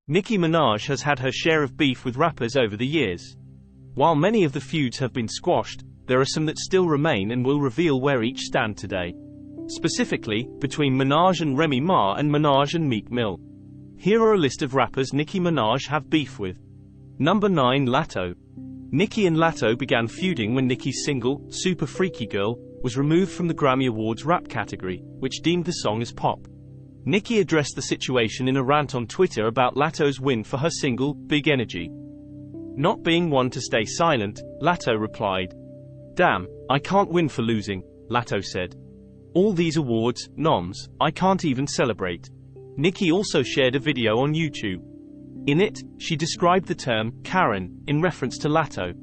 Nicki Minaj has had her share of beef with rappers over the years. While many of the feuds have been squashed, there are some that still remain and will reveal where each stand today. Specifically, between Minaj and Remy Ma and Minaj and Meek Mill. Here are a list of rappers Nicki Minaj have beef with. Number 9. Latto. Nicki and Latto began feuding when Nicki's single, Super Freaky Girl, was removed from the Grammy Awards rap category, which deemed the song as pop. Nicki addressed the situation in a rant on Twitter about Latto's win for her single, Big Energy. Not being one to stay silent, Latto replied, "Damn, I can't win for losing," Latto said. "All these awards, noms, I can't even celebrate." Nicki also shared a video on YouTube. In it, she described the term, Karen, in reference to Latto.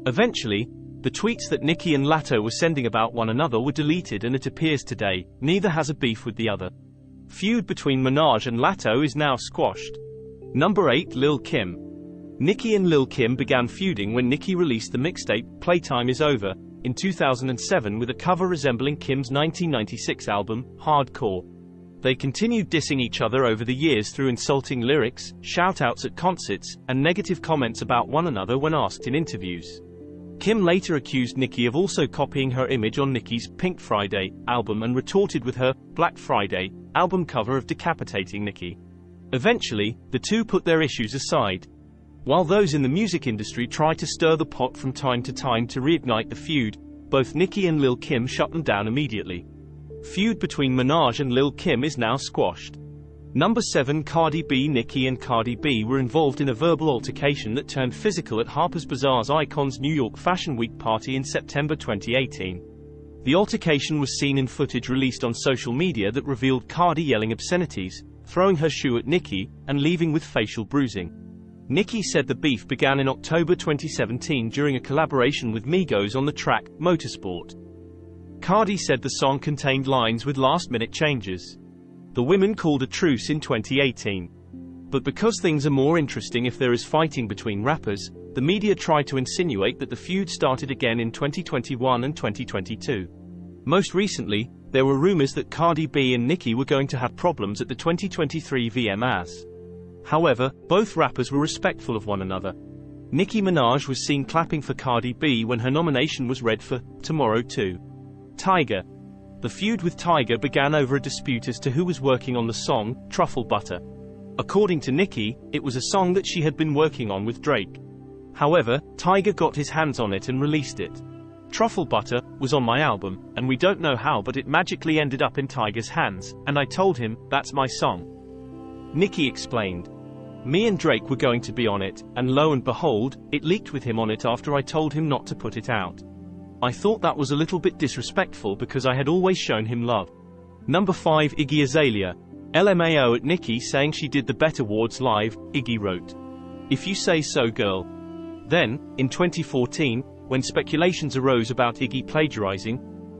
Eventually, the tweets that Nicki and Latto were sending about one another were deleted, and it appears today, neither has a beef with the other. Feud between Minaj and Latto is now squashed. Number 8. Lil Kim. Nicki and Lil Kim began feuding when Nicki released the mixtape, Playtime Is Over, in 2007 with a cover resembling Kim's 1996 album, Hardcore. They continued dissing each other over the years through insulting lyrics, shout-outs at concerts, and negative comments about one another when asked in interviews. Kim later accused Nicki of also copying her image on Nicki's Pink Friday album and retorted with her Black Friday album cover of decapitating Nicki. Eventually, the two put their issues aside. While those in the music industry try to stir the pot from time to time to reignite the feud, both Nicki and Lil Kim shut them down immediately. Feud between Minaj and Lil Kim is now squashed. Number 7. Cardi B. Nicki and Cardi B were involved in a verbal altercation that turned physical at Harper's Bazaar's Icons New York Fashion Week party in September 2018. The altercation was seen in footage released on social media that revealed Cardi yelling obscenities, throwing her shoe at Nicki, and leaving with facial bruising. Nicki said the beef began in October 2017 during a collaboration with Migos on the track, Motorsport. Cardi said the song contained lines with last-minute changes. The women called a truce in 2018. But because things are more interesting if there is fighting between rappers, the media tried to insinuate that the feud started again in 2021 and 2022. Most recently, there were rumors that Cardi B and Nicki were going to have problems at the 2023 VMAs. However, both rappers were respectful of one another. Nicki Minaj was seen clapping for Cardi B when her nomination was read for Tomorrow 2. Tyga. The feud with Tyga began over a dispute as to who was working on the song, Truffle Butter. According to Nicki, it was a song that she had been working on with Drake. However, Tyga got his hands on it and released it. Truffle Butter was on my album, and we don't know how, but it magically ended up in Tyga's hands, and I told him, that's my song. Nicki explained. Me and Drake were going to be on it, and lo and behold, it leaked with him on it after I told him not to put it out. I thought that was a little bit disrespectful because I had always shown him love. Number 5. Iggy Azalea. LMAO at Nicki saying she did the BET Awards live, Iggy wrote, "If you say so, girl." Then, in 2014, when speculations arose about Iggy plagiarizing,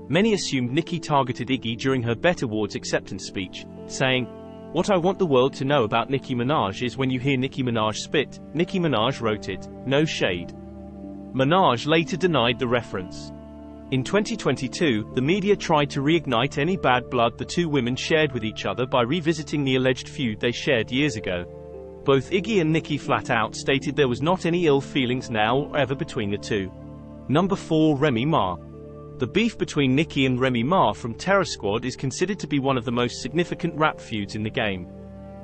many assumed Nicki targeted Iggy during her BET Awards acceptance speech, saying, "What I want the world to know about Nicki Minaj is when you hear Nicki Minaj spit, Nicki Minaj wrote it, no shade." Minaj later denied the reference. In 2022, the media tried to reignite any bad blood the two women shared with each other by revisiting the alleged feud they shared years ago. Both Iggy and Nicki flat out stated there was not any ill feelings now or ever between the two. Number 4. Remy Ma. The beef between Nicki and Remy Ma from Terror Squad is considered to be one of the most significant rap feuds in the game.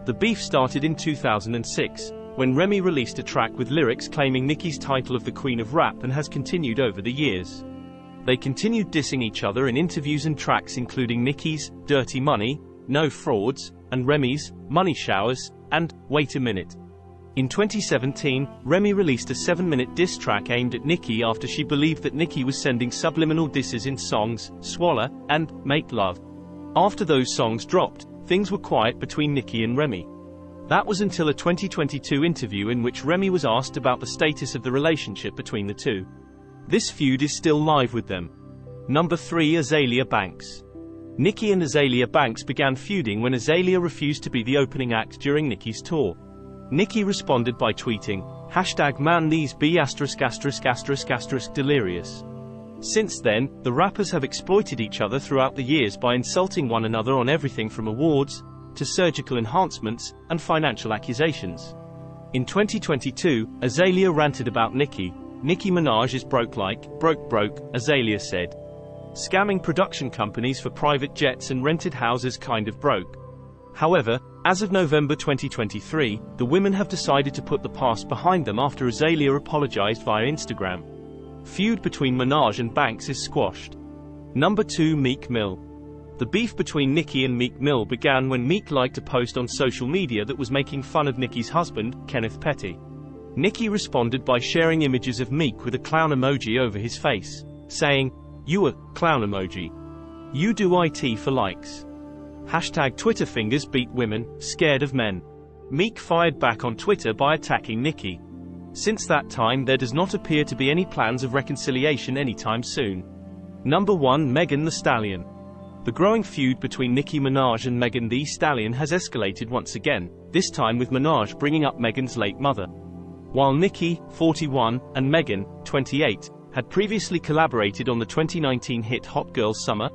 The beef started in 2006, when Remy released a track with lyrics claiming Nicki's title of the Queen of Rap, and has continued over the years. They continued dissing each other in interviews and tracks including Nicki's Dirty Money, No Frauds, and Remy's Money Showers, and Wait a Minute. In 2017, Remy released a 7-minute diss track aimed at Nicki after she believed that Nicki was sending subliminal disses in songs, Swallow, and Make Love. After those songs dropped, things were quiet between Nicki and Remy. That was until a 2022 interview in which Remy was asked about the status of the relationship between the two. This feud is still live with them. Number 3. Azalea Banks. Nicki and Azalea Banks began feuding when Azalea refused to be the opening act during Nicki's tour. Nicki responded by tweeting, #man these be ***** delirious. Since then, the rappers have exploited each other throughout the years by insulting one another on everything from awards, to surgical enhancements, and financial accusations. In 2022, Azalea ranted about Nicki Minaj is broke, Azalea said. Scamming production companies for private jets and rented houses kind of broke. However, as of November 2023, the women have decided to put the past behind them after Azalea apologized via Instagram. Feud between Minaj and Banks is squashed. Number 2. Meek Mill. The beef between Nicki and Meek Mill began when Meek liked a post on social media that was making fun of Nicki's husband, Kenneth Petty. Nicki responded by sharing images of Meek with a clown emoji over his face, saying, "You a clown emoji. You do IT for likes." Hashtag Twitter fingers beat women, scared of men. Meek fired back on Twitter by attacking Nicki. Since that time there does not appear to be any plans of reconciliation anytime soon. Number 1. Megan Thee Stallion. The growing feud between Nicki Minaj and Megan Thee Stallion has escalated once again, this time with Minaj bringing up Megan's late mother. While Nicki, 41, and Megan, 28, had previously collaborated on the 2019 hit Hot Girl Summer,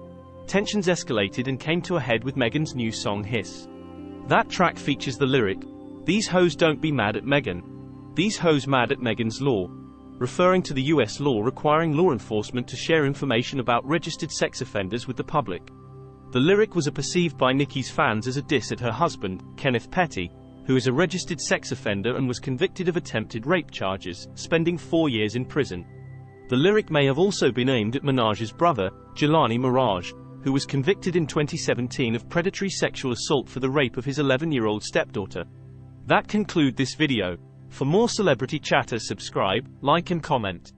tensions escalated and came to a head with Megan's new song Hiss. That track features the lyric, "These hoes don't be mad at Megan. These hoes mad at Megan's law," referring to the US law requiring law enforcement to share information about registered sex offenders with the public. The lyric was perceived by Nicki's fans as a diss at her husband, Kenneth Petty, who is a registered sex offender and was convicted of attempted rape charges, spending 4 years in prison. The lyric may have also been aimed at Minaj's brother, Jelani Minaj, who was convicted in 2017 of predatory sexual assault for the rape of his 11-year-old stepdaughter. That concludes this video. For more celebrity chatter, subscribe, like and comment.